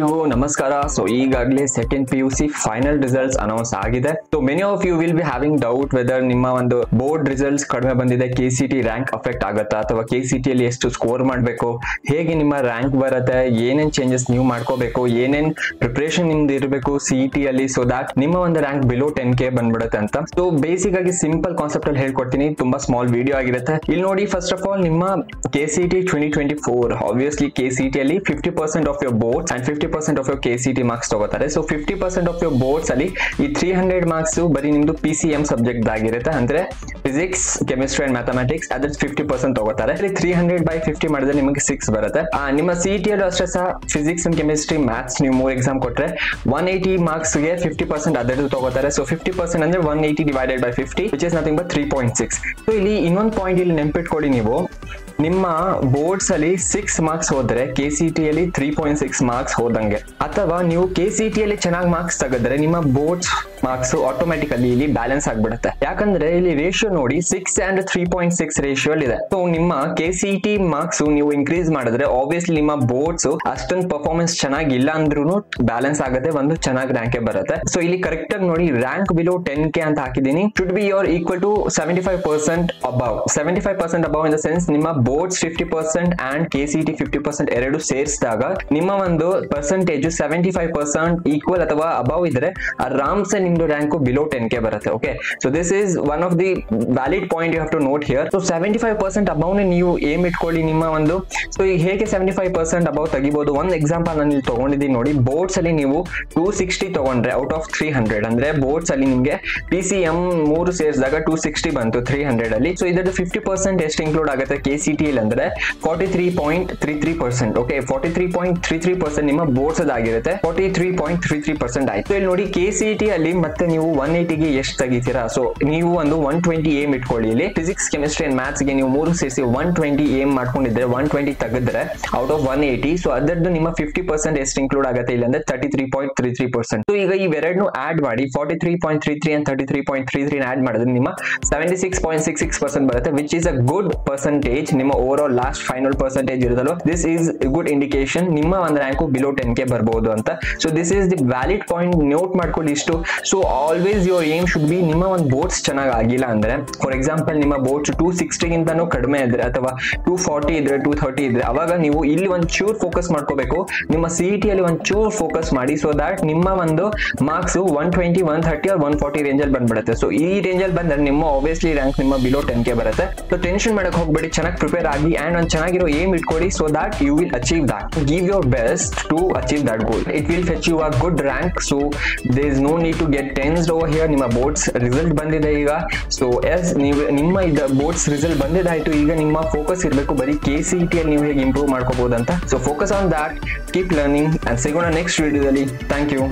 ಎಲ್ರಿಗೂ ನಮಸ್ಕಾರ. ಸೊ ಈಗಾಗಲೇ second PUC final results announce ಆಗಿದೆ. So many of you will be having doubt whether ನಿಮ್ಮ ಒಂದು ಬೋರ್ಡ್ ರಿಸಲ್ಟ್ಸ್ ಕಡಿಮೆ ಬಂದಿದೆ, KCT ರ್ಯಾಂಕ್ ಅಫೆಕ್ಟ್ ಆಗುತ್ತಾ ಅಥವಾ KCT ಅಲ್ಲಿ ಎಷ್ಟು ಸ್ಕೋರ್ ಮಾಡಬೇಕು, ಹೇಗೆ ನಿಮ್ಮ ರ್ಯಾಂಕ್ ಬರುತ್ತೆ, ಏನೇನ್ ಚೇಂಜಸ್ ನೀವು ಮಾಡ್ಕೋಬೇಕು, ಏನೇನ್ ಪ್ರಿಪರೇಷನ್ ನಿಮ್ದು ಇರಬೇಕು CET ಅಲ್ಲಿ ಸೊ ದಟ್ ನಿಮ್ಮ ಒಂದು ರ್ಯಾಂಕ್ ಬಿಲೋ 10K ಬಂದ್ಬಿಡುತ್ತೆ ಅಂತ. ಸೊ ಬೇಸಿಕ್ ಆಗಿ ಸಿಂಪಲ್ ಕಾನ್ಸೆಪ್ಟ್ ಅಲ್ಲಿ ಹೇಳ್ಕೊಡ್ತೀನಿ, ತುಂಬಾ ಸ್ಮಾಲ್ ವಿಡಿಯೋ ಆಗಿರುತ್ತೆ. ಇಲ್ಲಿ ನೋಡಿ, ಫಸ್ಟ್ ಆಫ್ ಆಲ್ ನಿಮ್ಮ KCT 2024 ಆಬ್ವಿಯಸ್ಲಿ KCT ಅಲ್ಲಿ 50% of your boards and 50% of your KCT marks ತಗೋತಾರೆ. ಸೊ 50% ಆಫ್ ಯೋರ್ ಬೋರ್ಡ್ಸ್ ಅಲ್ಲಿ ಈ 300 ಮಾರ್ಕ್ಸ್ ಬರೀ ನಿಮ್ದು PCM ಸಬ್ಜೆಕ್ಟ್ ಆಗಿರುತ್ತೆ, ಅಂದ್ರೆ ಫಿಸಿಕ್ಸ್, ಕೆಮಿಸ್ಟ್ರಿ ಅಂಡ್ ಮ್ಯಾಥಮೆಟಿಕ್ಸ್. ಅದ್ರ 50% ತಗೋತಾರೆ. 300/50 ಮಾಡಿದ್ರೆ ನಿಮಗೆ 6 ಬರುತ್ತೆ. ನಿಮ್ಮ CET ಅಲ್ಲೂ ಅಷ್ಟೇ ಸಹ ಫಿಸಿಕ್ಸ್ ಅಂಡ್ ಕೆಮಿಸ್ಟ್ರಿ ಮ್ಯಾಥ್ಸ್ ನೀವು 3 ಎಕ್ಸಾಮ್ ಕೊಟ್ರೆ 180 ಮಾರ್ಕ್ಸ್ ಗೆ 50% ಅದರದ್ದು ತಗೋತಾರೆ. ಸೊ 50% ಅಂದ್ರೆ 180/50 which is nothing but 3.6. So ಇಲ್ಲಿ ಇನ್ನೊಂದು ಪಾಯಿಂಟ್ ಇಲ್ಲಿ ನೆನ್ಪಿಟ್ಕೊಳ್ಳಿ, ನೀವು ನಿಮ್ಮ ಬೋರ್ಡ್ಸ್ ಅಲ್ಲಿ 6 ಮಾರ್ಕ್ಸ್ ಹೋದ್ರೆ KCT ಅಲ್ಲಿ 3.6 ಮಾರ್ಕ್ಸ್ ಹೋದಂಗೆ. ಅಥವಾ ನೀವು KCT ಅಲ್ಲಿ ಚೆನ್ನಾಗಿ ಮಾರ್ಕ್ಸ್ ತೆಗೆದ್ರೆ ನಿಮ್ಮ ಬೋರ್ಡ್ಸ್ ಮಾರ್ಕ್ಸ್ ಆಟೋಮ್ಯಾಟಿಕಲಿ ಇಲ್ಲಿ ಬ್ಯಾಲೆನ್ಸ್ ಆಗ್ಬಿಡುತ್ತೆ. ಯಾಕಂದ್ರೆ ಇಲ್ಲಿ ರೇಷಿಯೋ ನೋಡಿ 6 and 3.6 ರೇಷಿಯೋ ಇದೆ. ಸೊ ನಿಮ್ಮ KCT ಮಾರ್ಕ್ಸ್ ನೀವು ಇನ್ಕ್ರೀಸ್ ಮಾಡಿದ್ರೆ ಆಬ್ವಿಯಸ್ಲಿ ನಿಮ್ಮ ಬೋರ್ಡ್ಸ್ ಅಷ್ಟೊಂದು ಪರ್ಫಾರ್ಮೆನ್ಸ್ ಚೆನ್ನಾಗಿಲ್ಲ ಅಂದ್ರೂ ಬ್ಯಾಲೆನ್ಸ್ ಆಗುತ್ತೆ, ಒಂದು ಚೆನ್ನಾಗಿ ರ್ಯಾಂಕ್ ಬರುತ್ತೆ. ಸೊ ಇಲ್ಲಿ ಕರೆಕ್ಟ್ ಆಗಿ ನೋಡಿ, ರ್ಯಾಂಕ್ ಬಿಲೋ 10K ಅಂತ ಹಾಕಿದೀನಿ. Should be your equal to 75% above. 75% above in the sense ನಿಮ್ಮ ಬೋರ್ಡ್ಸ್ 50% ಅಂಡ್ KCT 50% ಎರಡು ಸೇರಿಸಿದಾಗ ನಿಮ್ಮ ಒಂದು ಪರ್ಸೆಂಟೇಜ್ 75% ಈಕ್ವಲ್ ಅಥವಾ ಅಬವ್ ಇದ್ರೆ ಆರಾಮ್ಸೆ ನಿಮ್ದು ರ್ಯಾಂಕ್ ಬಿಲೋ 10K ಬರುತ್ತೆ. Okay, so this is one of the valid point you have to note here. So 75% above ನೀವು ಏಮ್ ಇಟ್ಕೊಳ್ಳಿ ನಿಮ್ಮ ಒಂದು. ಸೊ ಈಗ ಹೇಗೆ 75% ಅಬವ್ ತೆಗಿಬಹುದು, ಒಂದು ಎಕ್ಸಾಂಪಲ್ ನಾನು ಇಲ್ಲಿ ತಗೊಂಡಿದ್ದೀನಿ ನೋಡಿ. ಬೋರ್ಡ್ಸ್ ಅಲ್ಲಿ ನೀವು 260 ತಗೊಂಡ್ರೆ ಔಟ್ ಆಫ್ 300, ಅಂದ್ರೆ ಬೋರ್ಡ್ಸ್ ಅಲ್ಲಿ ನಿಮ್ಗೆ PCM 3 ಸೇರಿಸಿದಾಗ 260 ಬಂತು 300 ಅಲ್ಲಿ. ಸೊ ಇದರದ್ದು 50% ಎಷ್ಟು ಇನ್ಕ್ಲೂಡ್ ಆಗುತ್ತೆ KCT ಅಂದ್ರೆ 43.33%. ಓಕೆ, 43.33% ನಿಮ್ಮ ಬೋರ್ಡ್ಸ್ ಆಗಿರುತ್ತೆ, 43.33% ಆಯ್ತು. ಇಲ್ಲಿ ನೋಡಿ KCT ಅಲ್ಲಿ ಮತ್ತೆ ನೀವು 180ಗೆ ಎಷ್ಟು ತೆಗಿತೀರಾ. ಸೊ ನೀವು ಒಂದು 120 ಏಮ್ ಇಟ್ಕೊಳ್ಳಿ. ಇಲ್ಲಿ ಫಿಸಿಕ್ಸ್, ಕೆಮಿಸ್ಟ್ರಿ ಅಂಡ್ ಮ್ಯಾಥ್ಸ್ ಗೆ ನೀವು 3 ಸೇರಿಸಿ 120 ಏಮ್ ಮಾಡ್ಕೊಂಡಿದ್ರೆ 120 ತೆಗೆದ್ರೆ ಔಟ್ ಆಫ್ 180. ಸೊ ಅದರದ್ದು ನಿಮ್ಮ 50% ಎಷ್ಟು ಇನ್ಕ್ಲೂಡ್ ಆಗುತ್ತೆ ಇಲ್ಲ ಅಂದ್ರೆ 33.33%. ಸೊ ಈಗ ಇವೆರಡನ್ನು ಆಡ್ ಮಾಡಿ 43.33 and 33.33 ಆಡ್ ಮಾಡಿದ್ರೆ ನಿಮ್ಮ 76.66% ಬರುತ್ತೆ, which is a good percentage. ನಿಮ್ಮ overall last final percentage ಇರುತ್ತಲ್ಲ, ದಿಸ್ ಈಸ್ ಗುಡ್ ಇಂಡಿಕೇಶನ್ ನಿಮ್ಮ ಒಂದು ರ್ಯಾಂಕ್ ಬಿಲೋ 10K ಬರಬಹುದು ಅಂತ. So this is the valid point, note ಮಾಡ್ಕೊಳ್ಳಿ ಇಷ್ಟು. So always your aim should be, ನಿಮ್ಮ ಒಂದು ಬೋರ್ಡ್ಸ್ ಚೆನ್ನಾಗಿ ಆಗಿಲ್ಲ ಅಂದ್ರೆ, ಫಾರ್ ಎಕ್ಸಾಂಪಲ್ ನಿಮ್ಮ ಬೋರ್ಡ್ಸ್ 260 ಗಿಂತನೂ ಕಡಿಮೆ ಇದ್ರೆ ಅಥವಾ 240 ಇದ್ರೆ 230 ಇದ್ರೆ ಅವಾಗ ನೀವು ಇಲ್ಲಿ ಒಂದು ಚೂರ್ ಫೋಕಸ್ ಮಾಡ್ಕೋಬೇಕು. ನಿಮ್ಮ CET ಅಲ್ಲಿ ಒಂದು ಚೂರ್ ಫೋಕಸ್ ಮಾಡಿ, ಸೊ ದಟ್ ನಿಮ್ಮ ಒಂದು ಮಾರ್ಕ್ಸ್ 120, 130 or 140 ರೇಂಜ್ ಅಲ್ಲಿ ಬಂದ್ಬಿಡುತ್ತೆ. ಸೊ ಈ ರೇಂಜ್ ಅಲ್ಲಿ ಬಂದ್ರೆ ನಿಮ್ಮ ಆಬ್ವಿಯಸ್ಲಿ ರ್ಯಾಂಕ್ ನಿಮ್ಮ ಬಿಲೋ 10K ಬರುತ್ತೆ. ಸೊ ಟೆನ್ಷನ್ ಮಾಡಕ್ ಹೋಗ್ಬೇಡಿ, ಚೆನ್ನಾಗಿ ಪ್ರಿಪೇರ್ ಆಗಿ ಅಂಡ್ ಒಂದು ಚೆನ್ನಾಗಿರೋ ಏಮ್ ಇಟ್ಕೊಳ್ಳಿ, so that you will achieve that. Give your best to achieve that goal. It will fetch you a good rank. So there is no need to get tensed over here. ನಿಮ್ಮ boards result ಬಂದಿದೆ ಈಗ. So S, ನೀವು ನಿಮ್ಮ boards result ಬಂದಿದ್ದಾಯ್ತು. ಈಗ ನಿಮ್ಮ focus ಇರಬೇಕು ಬರೀ KCT ಅಲ್ಲಿ ನೀವು ಹೇಗೆ ಇಂಪ್ರೂವ್ ಮಾಡ್ಕೋಬಹುದು ಅಂತ. So focus on that, keep learning and ಸಿಗೋಣ ನೆಕ್ಸ್ಟ್ ವಿಡಿಯೋದಲ್ಲಿ. Thank you.